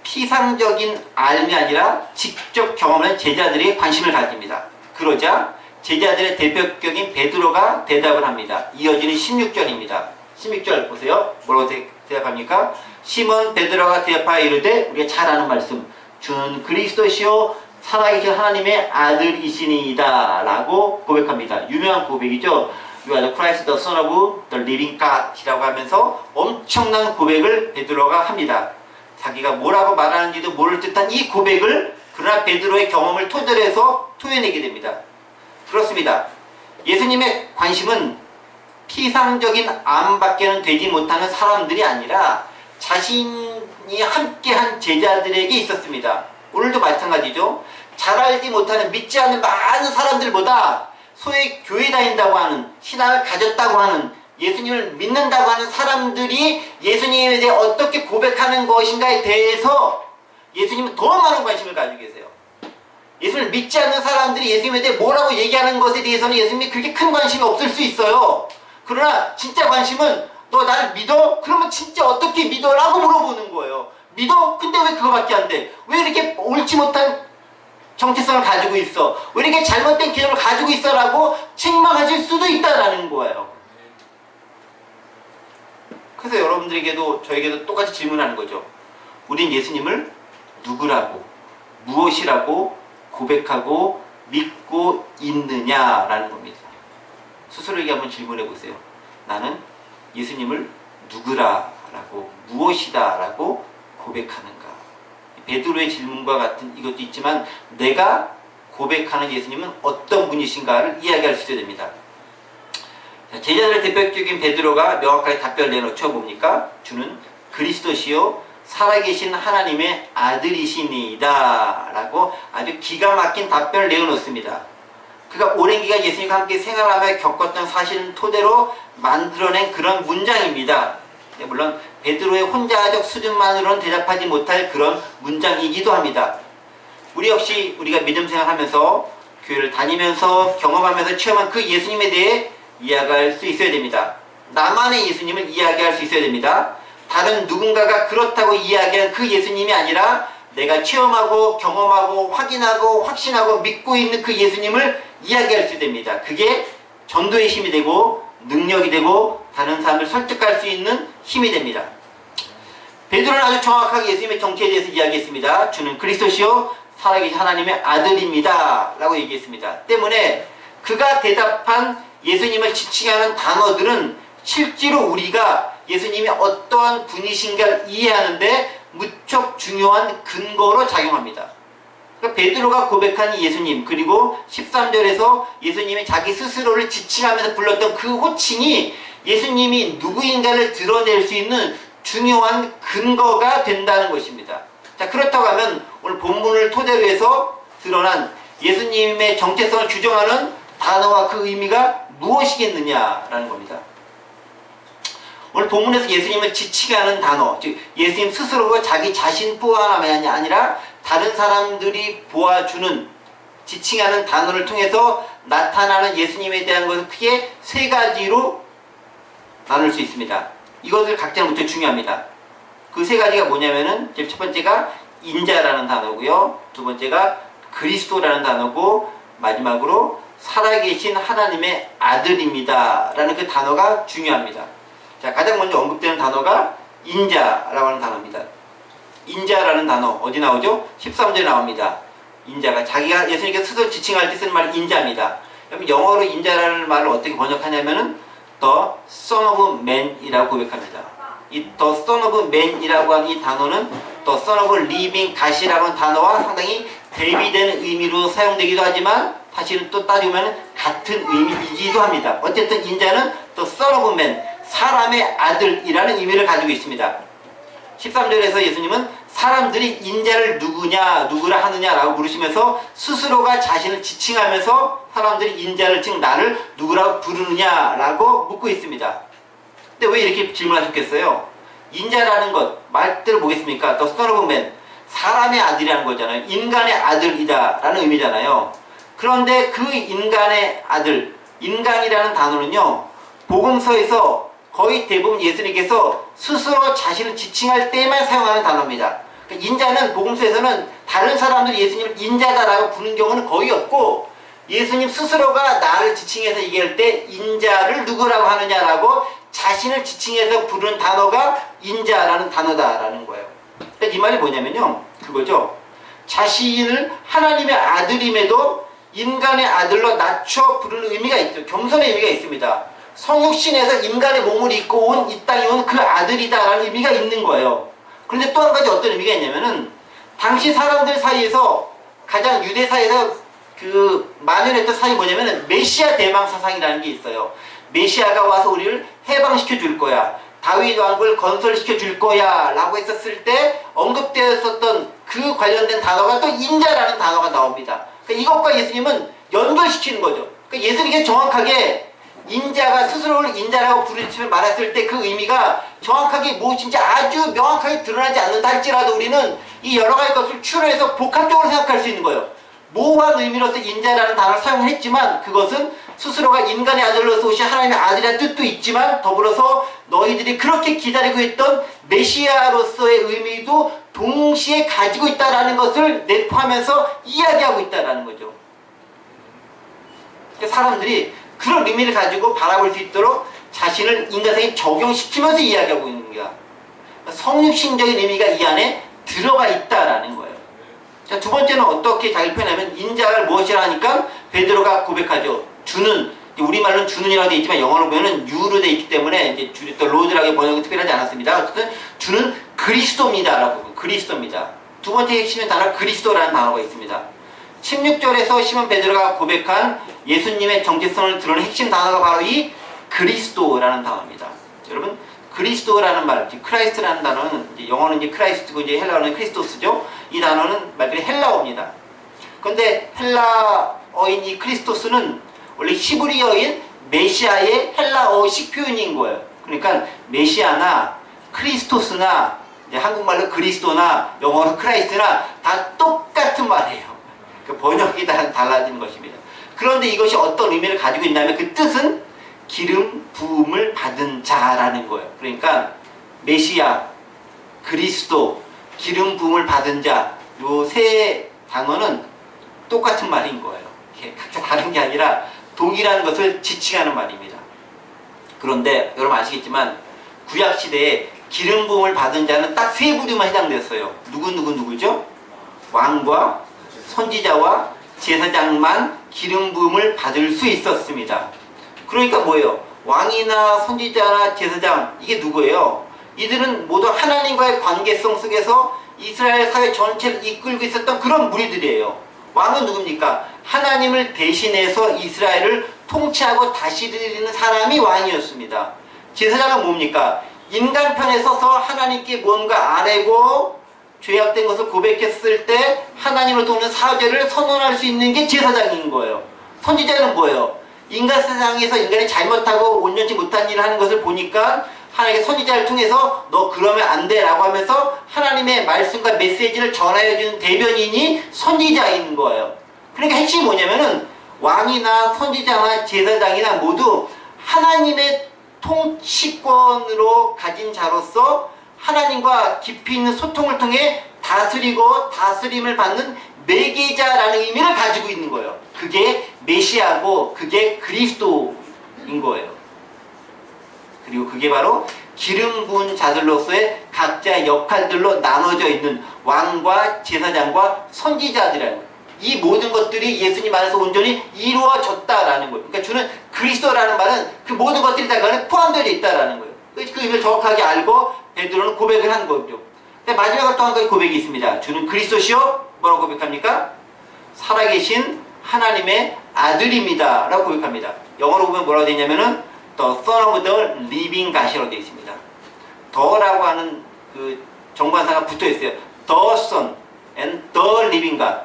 피상적인 알미 아니라 직접 경험하는 제자들이 관심을 가집니다. 그러자 제자들의 대표격인 베드로가 대답을 합니다. 이어지는 16절입니다. 16절 보세요. 뭐라고 대답합니까? 시몬 베드로가 대답하여 이르되 우리가 잘 아는 말씀 주는 그리스도시요 살아계신 하나님의 아들이시니이다 라고 고백합니다. 유명한 고백이죠. You are the Christ, the Son of the living God 이라고 하면서 엄청난 고백을 베드로가 합니다. 자기가 뭐라고 말하는지도 모를 듯한 이 고백을 그러나 베드로의 경험을 토대로 해서 토해내게 됩니다. 그렇습니다. 예수님의 관심은 피상적인 암밖에는 되지 못하는 사람들이 아니라 자신이 함께한 제자들에게 있었습니다. 오늘도 마찬가지죠. 잘 알지 못하는 믿지 않는 많은 사람들보다 소위 교회 다닌다고 하는 신앙을 가졌다고 하는 예수님을 믿는다고 하는 사람들이 예수님에 대해 어떻게 고백하는 것인가에 대해서 예수님은 더 많은 관심을 가지고 계세요. 예수님을 믿지 않는 사람들이 예수님에 대해 뭐라고 얘기하는 것에 대해서는 예수님이 그렇게 큰 관심이 없을 수 있어요. 그러나 진짜 관심은 너 나를 믿어? 그러면 진짜 어떻게 믿어? 라고 물어보는 거예요. 믿어? 근데 왜 그거밖에 안 돼? 왜 이렇게 옳지 못한 정체성을 가지고 있어? 왜 이렇게 잘못된 개념을 가지고 있어? 라고 책망하실 수도 있다라는 거예요. 그래서 여러분들에게도 저에게도 똑같이 질문하는 거죠. 우린 예수님을 누구라고 무엇이라고 고백하고 믿고 있느냐라는 겁니다. 스스로에게 한번 질문해 보세요. 나는 예수님을 누구라라고 무엇이다라고 고백하는가. 베드로의 질문과 같은 이것도 있지만 내가 고백하는 예수님은 어떤 분이신가를 이야기할 수 있어야 됩니다. 제자들의 대표적인 베드로가 명확하게 답변을 내놓죠. 뭡니까? 주는 그리스도시요 살아계신 하나님의 아들이시니이다 라고 아주 기가 막힌 답변을 내어놓습니다. 그가 오랜 기간 예수님과 함께 생활하며 겪었던 사실을 토대로 만들어낸 그런 문장입니다. 물론 베드로의 혼자적 수준만으로는 대답하지 못할 그런 문장이기도 합니다. 우리 역시 우리가 믿음 생활하면서 교회를 다니면서 경험하면서 체험한 그 예수님에 대해 이야기할 수 있어야 됩니다. 나만의 예수님을 이야기할 수 있어야 됩니다. 다른 누군가가 그렇다고 이야기한 그 예수님이 아니라 내가 체험하고 경험하고 확인하고 확신하고 믿고 있는 그 예수님을 이야기할 수 됩니다. 그게 전도의 힘이 되고 능력이 되고 다른 사람을 설득할 수 있는 힘이 됩니다. 베드로는 아주 정확하게 예수님의 정체에 대해서 이야기했습니다. 주는 그리스도시요 살아계신 하나님의 아들입니다 라고 얘기했습니다. 때문에 그가 대답한 예수님을 지칭하는 단어들은 실제로 우리가 예수님이 어떠한 분이신가를 이해하는데 무척 중요한 근거로 작용합니다. 그러니까 베드로가 고백한 예수님, 그리고 13절에서 예수님이 자기 스스로를 지칭하면서 불렀던 그 호칭이 예수님이 누구인가를 드러낼 수 있는 중요한 근거가 된다는 것입니다. 자, 그렇다고 하면 오늘 본문을 토대로 해서 드러난 예수님의 정체성을 규정하는 단어와 그 의미가 무엇이겠느냐라는 겁니다. 오늘 본문에서 예수님을 지칭하는 단어, 즉 예수님 스스로가 자기 자신뿐만이 아니라 다른 사람들이 보아주는 지칭하는 단어를 통해서 나타나는 예수님에 대한 것을 크게 세 가지로 나눌 수 있습니다. 이것을 각자는 무척 중요합니다. 그 세 가지가 뭐냐면은 첫 번째가 인자라는 단어고요, 두 번째가 그리스도라는 단어고, 마지막으로 살아계신 하나님의 아들입니다 라는 그 단어가 중요합니다. 자, 가장 먼저 언급되는 단어가 인자라고 하는 단어입니다. 인자라는 단어 어디 나오죠? 13절에 나옵니다. 인자가 자기가 예수님께 스스로 지칭할 때 쓰는 말 인자입니다. 여러분 영어로 인자라는 말을 어떻게 번역하냐면은 The Son of Man이라고 고백합니다. 이 The Son of Man이라고 하는 이 단어는 The Son of Living God이라고 하는 단어와 상당히 대비되는 의미로 사용되기도 하지만 사실은 또 따지면 같은 의미이기도 합니다. 어쨌든 인자는 The Son of Man, 사람의 아들이라는 의미를 가지고 있습니다. 13절에서 예수님은 사람들이 인자를 누구라 하느냐라고 물으시면서 스스로가 자신을 지칭하면서 사람들이 인자를, 즉 나를 누구라고 부르느냐라고 묻고 있습니다. 근데 왜 이렇게 질문하셨겠어요? 인자라는 것, 말대로 뭐겠습니까? The Son of Man, 사람의 아들이라는 거잖아요. 인간의 아들이다 라는 의미잖아요. 그런데 그 인간의 아들, 인간이라는 단어는요, 복음서에서 거의 대부분 예수님께서 스스로 자신을 지칭할 때만 사용하는 단어입니다. 그러니까 인자는 복음서에서는 다른 사람들이 예수님을 인자다라고 부르는 경우는 거의 없고, 예수님 스스로가 나를 지칭해서 얘기할 때 인자를 누구라고 하느냐라고 자신을 지칭해서 부르는 단어가 인자라는 단어다라는 거예요. 그러니까 이 말이 뭐냐면요, 그거죠. 자신을 하나님의 아들임에도 인간의 아들로 낮춰 부르는 의미가 있죠. 겸손의 의미가 있습니다. 성육신에서 인간의 몸을 입고 온 이 땅에 온 그 아들이다라는 의미가 있는 거예요. 그런데 또 한 가지 어떤 의미가 있냐면은 당시 사람들 사이에서 가장 유대 사이에서 그 만연했던 사상이 뭐냐면은 메시아 대망 사상이라는 게 있어요. 메시아가 와서 우리를 해방시켜 줄 거야, 다윗 왕국을 건설시켜 줄 거야 라고 했었을 때 언급되었었던 그 관련된 단어가 또 인자라는 단어가 나옵니다. 그러니까 이것과 예수님은 연결시키는 거죠. 그러니까 예수님께 정확하게 인자가 스스로를 인자라고 부르시면 말했을 때 그 의미가 정확하게 무엇인지 아주 명확하게 드러나지 않는다 할지라도 우리는 이 여러 가지 것을 추론해서 복합적으로 생각할 수 있는 거예요. 모호한 의미로서 인자라는 단어를 사용했지만 그것은 스스로가 인간의 아들로서 오신 하나님의 아들이라는 뜻도 있지만 더불어서 너희들이 그렇게 기다리고 있던 메시아로서의 의미도 동시에 가지고 있다는 것을 내포하면서 이야기하고 있다는 거죠. 그러니까 사람들이 그런 의미를 가지고 바라볼 수 있도록 자신을 인간상에 적용시키면서 이야기하고 있는 거야. 성육신적인 의미가 이 안에 들어가 있다라는 거예요. 자, 두 번째는 어떻게 자기를 표현하면 인자를 무엇이라 하니까 베드로가 고백하죠. 주는, 우리말로는 주는이라고 되어 있지만 영어로 보면은 유로 되어 있기 때문에 이제 주, 또 로드라고 번역이 특별하지 않았습니다. 어쨌든 주는 그리스도입니다라고, 그리스도입니다. 두 번째 핵심의 단어 그리스도라는 단어가 있습니다. 16절에서 시몬 베드로가 고백한 예수님의 정체성을 드러낸 핵심 단어가 바로 이 그리스도라는 단어입니다. 여러분, 그리스도라는 말, 크라이스트라는 단어는 이제 영어는 이제 크라이스트고 이제 헬라어는 크리스토스죠. 이 단어는 말 그대로 헬라어입니다. 그런데 헬라어인 이 크리스토스는 원래 히브리어인 메시아의 헬라어식 표현인 거예요. 그러니까 메시아나 크리스토스나 이제 한국말로 그리스도나 영어로 크라이스트나 다 똑같은 말이에요. 그 번역이 달라지는 것입니다. 그런데 이것이 어떤 의미를 가지고 있냐면 그 뜻은 기름 부음을 받은 자라는 거예요. 그러니까 메시아, 그리스도, 기름 부음을 받은 자, 요 세 단어는 똑같은 말인 거예요. 각자 다른 게 아니라 동일한 것을 지칭하는 말입니다. 그런데 여러분 아시겠지만 구약 시대에 기름 부음을 받은 자는 딱 세 부류만 해당됐어요. 누구죠? 왕과 선지자와 제사장만 기름 부음을 받을 수 있었습니다. 그러니까 뭐예요? 왕이나 선지자나 제사장, 이게 누구예요? 이들은 모두 하나님과의 관계성 속에서 이스라엘 사회 전체를 이끌고 있었던 그런 무리들이에요. 왕은 누굽니까? 하나님을 대신해서 이스라엘을 통치하고 다스리는 사람이 왕이었습니다. 제사장은 뭡니까? 인간 편에 서서 하나님께 뭔가 아뢰고 죄악된 것을 고백했을 때 하나님으로부터 오는 사죄를 선언할 수 있는 게 제사장인 거예요. 선지자는 뭐예요? 인간 세상에서 인간이 잘못하고 온전치 못한 일을 하는 것을 보니까 하나님의 선지자를 통해서 너 그러면 안 돼 라고 하면서 하나님의 말씀과 메시지를 전하여주는 대변인이 선지자인 거예요. 그러니까 핵심이 뭐냐면은 왕이나 선지자나 제사장이나 모두 하나님의 통치권으로 가진 자로서 하나님과 깊이 있는 소통을 통해 다스리고 다스림을 받는 매개자라는 의미를 가지고 있는 거예요. 그게 메시아고 그게 그리스도인 거예요. 그리고 그게 바로 기름 부은 자들로서의 각자의 역할들로 나눠져 있는 왕과 제사장과 선지자들이라는 거예요. 이 모든 것들이 예수님 안에서 온전히 이루어졌다라는 거예요. 그러니까 주는 그리스도라는 말은 그 모든 것들이 다 그 안에 포함되어 있다라는 거예요. 그 의미를 정확하게 알고 베드로는 고백을 한 거죠. 근데 마지막으로 또 한 가지 고백이 있습니다. 주는 그리스도시요 뭐라고 고백합니까? 살아계신 하나님의 아들입니다 라고 고백합니다. 영어로 보면 뭐라고 되어 있냐면은 The Son of the Living God이라고 되어 있습니다. 더라고 하는 그 정관사가 붙어 있어요. The Son and the Living God.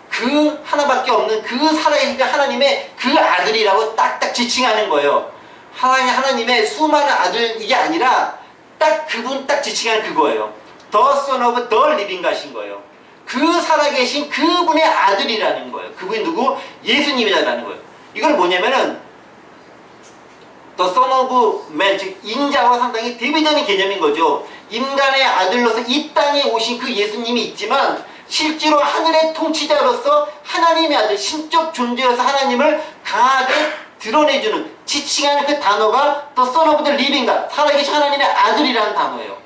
그 하나밖에 없는 그 살아계신 하나님의 그 아들이라고 딱딱 지칭하는 거예요. 하나님의 수많은 아들 이게 아니라 딱 그분 딱 지칭하는 그거예요. The Son of the Living God인 거예요. 그 살아계신 그분의 아들이라는 거예요. 그분이 누구? 예수님이라는 거예요. 이건 뭐냐면은 The Son of Man, 즉 인자와 상당히 대비되는 개념인 거죠. 인간의 아들로서 이 땅에 오신 그 예수님이 있지만 실제로 하늘의 통치자로서 하나님의 아들, 신적 존재로서 하나님을 강하게 드러내주는, 지칭하는 그 단어가 The Son of the Living God, 살아계신 하나님의 아들이라는 단어예요.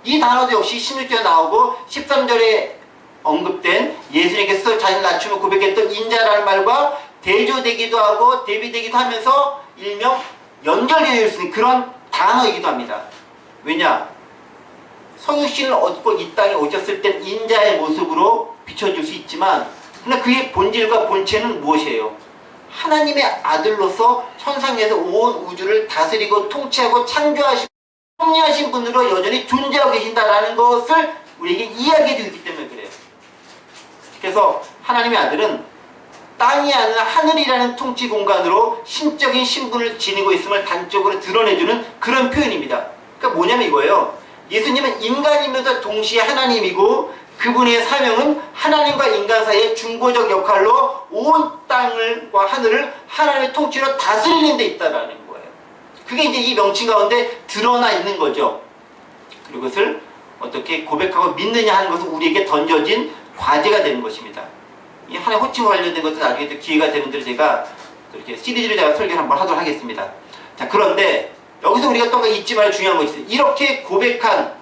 이 단어도 역시 16절에 나오고 13절에 언급된 예수님께서 자신을 낮추며 고백했던 인자라는 말과 대조되기도 하고 대비되기도 하면서 일명 연결되어 있는 그런 단어이기도 합니다. 왜냐? 성육신을 얻고 이 땅에 오셨을 땐 인자의 모습으로 비춰줄 수 있지만 근데 그의 본질과 본체는 무엇이에요? 하나님의 아들로서 천상에서 온 우주를 다스리고 통치하고 창조하시고 섭리하신 분으로 여전히 존재하고 계신다라는 것을 우리에게 이야기해 주기 때문에 그래요. 그래서 하나님의 아들은 땅이 아닌 하늘이라는 통치 공간으로 신적인 신분을 지니고 있음을 단적으로 드러내주는 그런 표현입니다. 그러니까 뭐냐면 이거예요. 예수님은 인간이면서 동시에 하나님이고 그분의 사명은 하나님과 인간 사이의 중보적 역할로 온 땅과 하늘을 하나님의 통치로 다스리는 데 있다라는 거예요. 그게 이제 이 명칭 가운데 드러나 있는 거죠. 그리고 그것을 어떻게 고백하고 믿느냐 하는 것은 우리에게 던져진 과제가 되는 것입니다. 이 하나의 호칭과 관련된 것은 나중에 또 기회가 되는 대로 제가 이렇게 시리즈를 제가 설계를 한번 하도록 하겠습니다. 자, 그런데 여기서 우리가 또 잊지 말아야 중요한 것이 있어요. 이렇게 고백한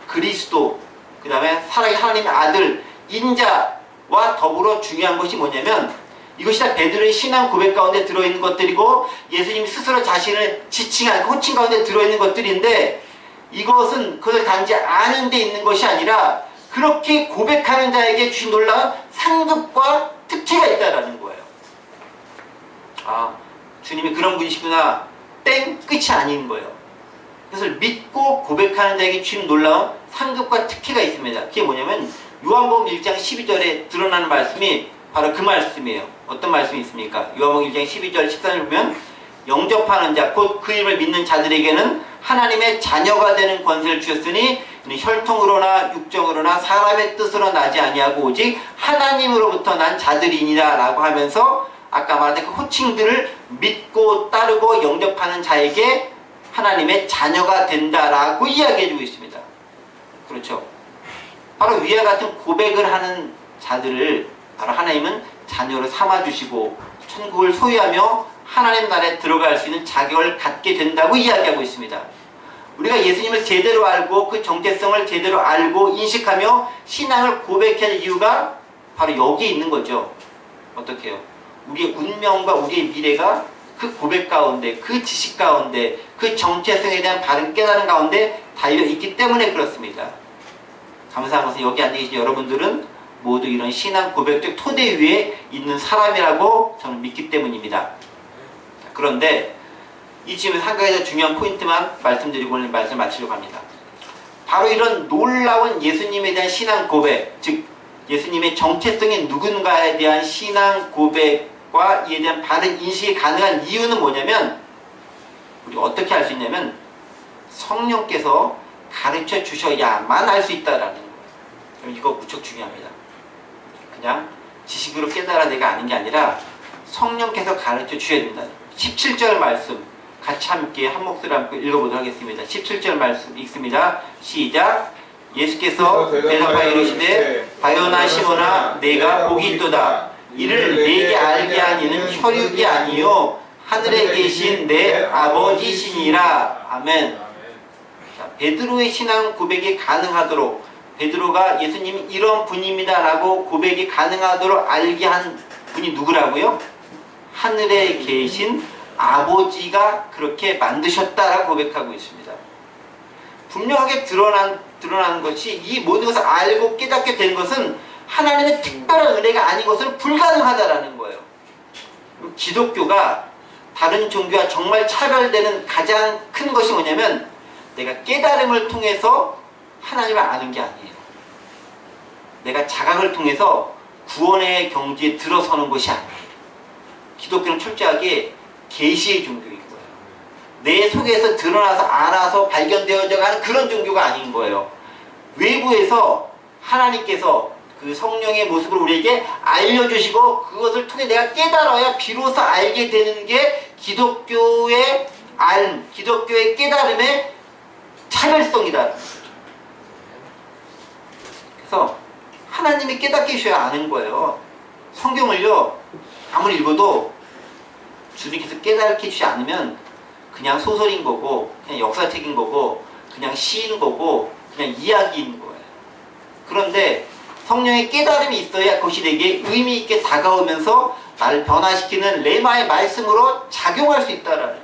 그리스도, 그 다음에 살아계신 하나님의 아들, 인자와 더불어 중요한 것이 뭐냐면 이것이 다 베드로의 신앙 고백 가운데 들어있는 것들이고 예수님이 스스로 자신을 지칭한 그 호칭 가운데 들어있는 것들인데 이것은 그것을 단지 아는 데 있는 것이 아니라 그렇게 고백하는 자에게 주신 놀라운 상급과 특혜가 있다라는 거예요. 아, 주님이 그런 분이시구나. 땡! 끝이 아닌 거예요. 그것을 믿고 고백하는 자에게 주신 놀라운 상급과 특혜가 있습니다. 그게 뭐냐면 요한복음 1장 12절에 드러나는 말씀이 바로 그 말씀이에요. 어떤 말씀이 있습니까? 요한복음 1장 12절 14절 보면 영접하는 자, 곧 그 이름을 믿는 자들에게는 하나님의 자녀가 되는 권세를 주셨으니 혈통으로나 육정으로나 사람의 뜻으로 나지 아니하고 오직 하나님으로부터 난 자들이니라 라고 하면서 아까 말한 그 호칭들을 믿고 따르고 영접하는 자에게 하나님의 자녀가 된다라고 이야기해주고 있습니다. 그렇죠? 바로 위와 같은 고백을 하는 자들을 바로 하나님은 자녀로 삼아주시고 천국을 소유하며 하나님 나라에 들어갈 수 있는 자격을 갖게 된다고 이야기하고 있습니다. 우리가 예수님을 제대로 알고 그 정체성을 제대로 알고 인식하며 신앙을 고백해야 할 이유가 바로 여기에 있는 거죠. 어떻게 해요? 우리의 운명과 우리의 미래가 그 고백 가운데, 그 지식 가운데, 그 정체성에 대한 바른 깨달음 가운데 달려있기 때문에 그렇습니다. 감사한 것은 여기 앉아계신 여러분들은 모두 이런 신앙 고백적 토대 위에 있는 사람이라고 저는 믿기 때문입니다. 그런데 이 질문 한 가지 중요한 포인트만 말씀드리고 오늘 말씀 마치려고 합니다. 바로 이런 놀라운 예수님에 대한 신앙 고백, 즉 예수님의 정체성이 누군가에 대한 신앙 고백과 이에 대한 바른 인식이 가능한 이유는 뭐냐면, 우리가 어떻게 알 수 있냐면 성령께서 가르쳐 주셔야만 알 수 있다라는 거예요. 이거 무척 중요합니다. 그냥 지식으로 깨달아 내가 아는 게 아니라 성령께서 가르쳐 주셔야 된다. 17절 말씀 같이 함께 한 목소리로 함께 읽어보도록 하겠습니다. 17절 말씀 읽습니다. 시작. 예수께서 대답하여 이르시되 바요나 시몬아 내가 복이 있도다. 이를 내게 알게 하니는 혈육이 아니요 하늘에 계신 내 아버지시니라. 아멘. 자, 베드로의 신앙 고백이 가능하도록, 베드로가 예수님이 이런 분입니다 라고 고백이 가능하도록 알게 한 분이 누구라고요? 하늘에 계신 아버지가 그렇게 만드셨다라고 고백하고 있습니다. 분명하게 드러난 것이, 이 모든 것을 알고 깨닫게 된 것은 하나님의 특별한 은혜가 아닌 것은 불가능하다라는 거예요. 기독교가 다른 종교와 정말 차별되는 가장 큰 것이 뭐냐면, 내가 깨달음을 통해서 하나님을 아는 게 아니에요. 내가 자각을 통해서 구원의 경지에 들어서는 것이 아니에요. 기독교는 철저하게 계시의 종교인 거예요. 내 속에서 드러나서 알아서 발견되어져 가는 그런 종교가 아닌 거예요. 외부에서 하나님께서 그 성령의 모습을 우리에게 알려주시고 그것을 통해 내가 깨달아야 비로소 알게 되는 게 기독교의 기독교의 깨달음의 차별성이다. 그래서 하나님이 깨닫게 해주셔야 아는 거예요. 성경을요, 아무리 읽어도 주님께서 깨닫게 해주지 않으면 그냥 소설인 거고, 그냥 역사책인 거고, 그냥 시인 거고, 그냥 이야기인 거예요. 그런데 성령의 깨달음이 있어야 그것이 내게 의미 있게 다가오면서 나를 변화시키는 레마의 말씀으로 작용할 수 있다라는 거예요.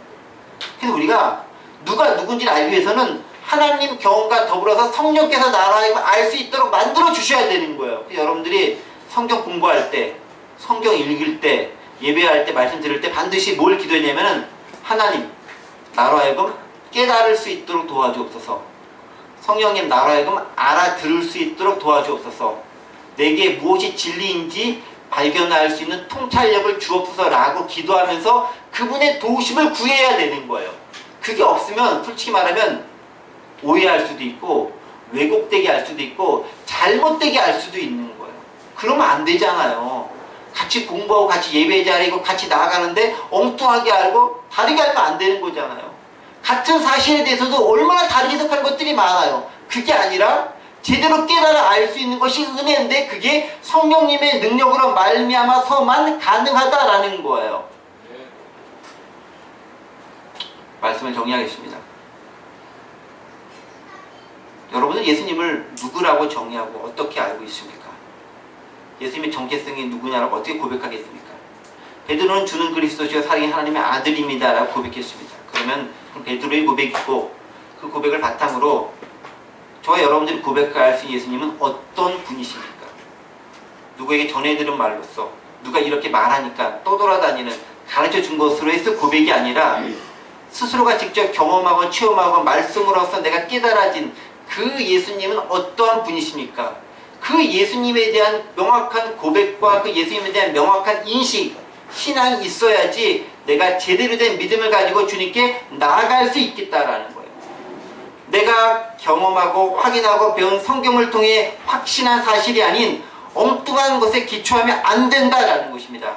그래서 우리가 누가 누군지를 알기 위해서는 하나님 경험과 더불어서 성령께서 나를 알 수 있도록 만들어 주셔야 되는 거예요. 여러분들이 성경 공부할 때, 성경 읽을 때, 예배할 때, 말씀 들을 때 반드시 뭘 기도했냐면은, 하나님 나로 하여금 깨달을 수 있도록 도와주옵소서. 성령님 나로 하여금 알아들을 수 있도록 도와주옵소서. 내게 무엇이 진리인지 발견할 수 있는 통찰력을 주옵소서라고 기도하면서 그분의 도우심을 구해야 되는 거예요. 그게 없으면 솔직히 말하면 오해할 수도 있고 왜곡되게 할 수도 있고 잘못되게 할 수도 있는 거예요. 그러면 안 되잖아요. 같이 공부하고 같이 예배 자리고 같이 나아가는데 엉뚱하게 알고 다르게 알면 안 되는 거잖아요. 같은 사실에 대해서도 얼마나 다르게 해석하는 것들이 많아요. 그게 아니라 제대로 깨달아 알 수 있는 것이 은혜인데 그게 성령님의 능력으로 말미암아서만 가능하다라는 거예요. 말씀을 정리하겠습니다. 여러분은 예수님을 누구라고 정의하고 어떻게 알고 있습니까? 예수님의 정체성이 누구냐라고 어떻게 고백하겠습니까? 베드로는 주는 그리스도시요 살아계신 하나님의 아들입니다 라고 고백했습니다. 그러면 베드로의 고백이고, 그 고백을 바탕으로 저와 여러분들이 고백할 수 있는 예수님은 어떤 분이십니까? 누구에게 전해들은 말로써, 누가 이렇게 말하니까 떠돌아다니는 가르쳐 준 것으로 해서 고백이 아니라 스스로가 직접 경험하고 체험하고 말씀으로써 내가 깨달아진 그 예수님은 어떠한 분이십니까? 그 예수님에 대한 명확한 고백과 그 예수님에 대한 명확한 인식, 신앙이 있어야지 내가 제대로 된 믿음을 가지고 주님께 나아갈 수 있겠다라는 거예요. 내가 경험하고 확인하고 배운 성경을 통해 확신한 사실이 아닌 엉뚱한 것에 기초하면 안 된다라는 것입니다.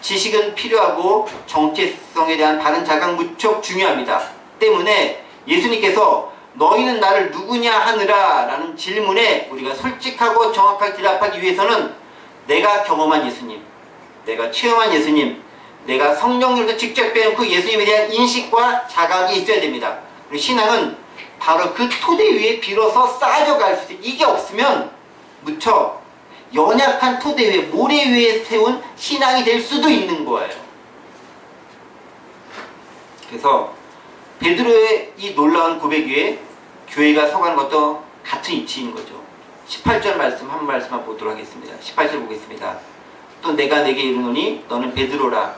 지식은 필요하고 정체성에 대한 바른 자각 무척 중요합니다. 때문에 예수님께서 너희는 나를 누구냐 하느라 라는 질문에 우리가 솔직하고 정확하게 대답하기 위해서는 내가 경험한 예수님, 내가 체험한 예수님, 내가 성령으로서 직접 배운 그 예수님에 대한 인식과 자각이 있어야 됩니다. 그리고 신앙은 바로 그 토대 위에 비로소 쌓여갈 수 있어요. 이게 없으면 무척 연약한 토대 위에, 모래 위에 세운 신앙이 될 수도 있는 거예요. 그래서 베드로의 이 놀라운 고백 위에 교회가 서가는 것도 같은 이치인 거죠. 18절 말씀 한 말씀만 보도록 하겠습니다. 18절 보겠습니다. 또 내가 내게 이르노니 너는 베드로라.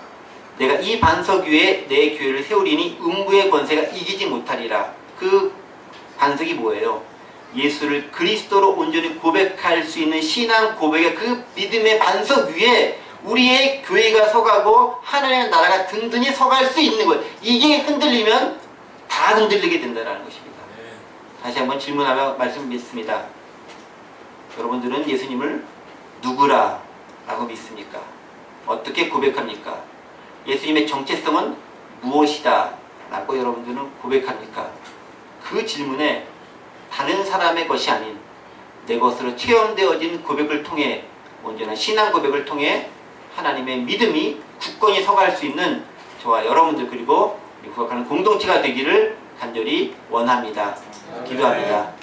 내가 이 반석 위에 내 교회를 세우리니 음부의 권세가 이기지 못하리라. 그 반석이 뭐예요? 예수를 그리스도로 온전히 고백할 수 있는 신앙 고백의 그 믿음의 반석 위에 우리의 교회가 서가고 하나님의 나라가 든든히 서갈 수 있는 거예요. 이게 흔들리면 다 흔들리게 된다는 것입니다. 다시 한번 질문하며 말씀 믿습니다. 여러분들은 예수님을 누구라 라고 믿습니까? 어떻게 고백합니까? 예수님의 정체성은 무엇이다 라고 여러분들은 고백합니까? 그 질문에 다른 사람의 것이 아닌 내 것으로 체험되어진 고백을 통해, 온전한 신앙 고백을 통해 하나님의 믿음이 굳건히 서갈 수 있는 저와 여러분들, 그리고 우리 구역하는 공동체가 되기를 간절히 원합니다. 기도합니다.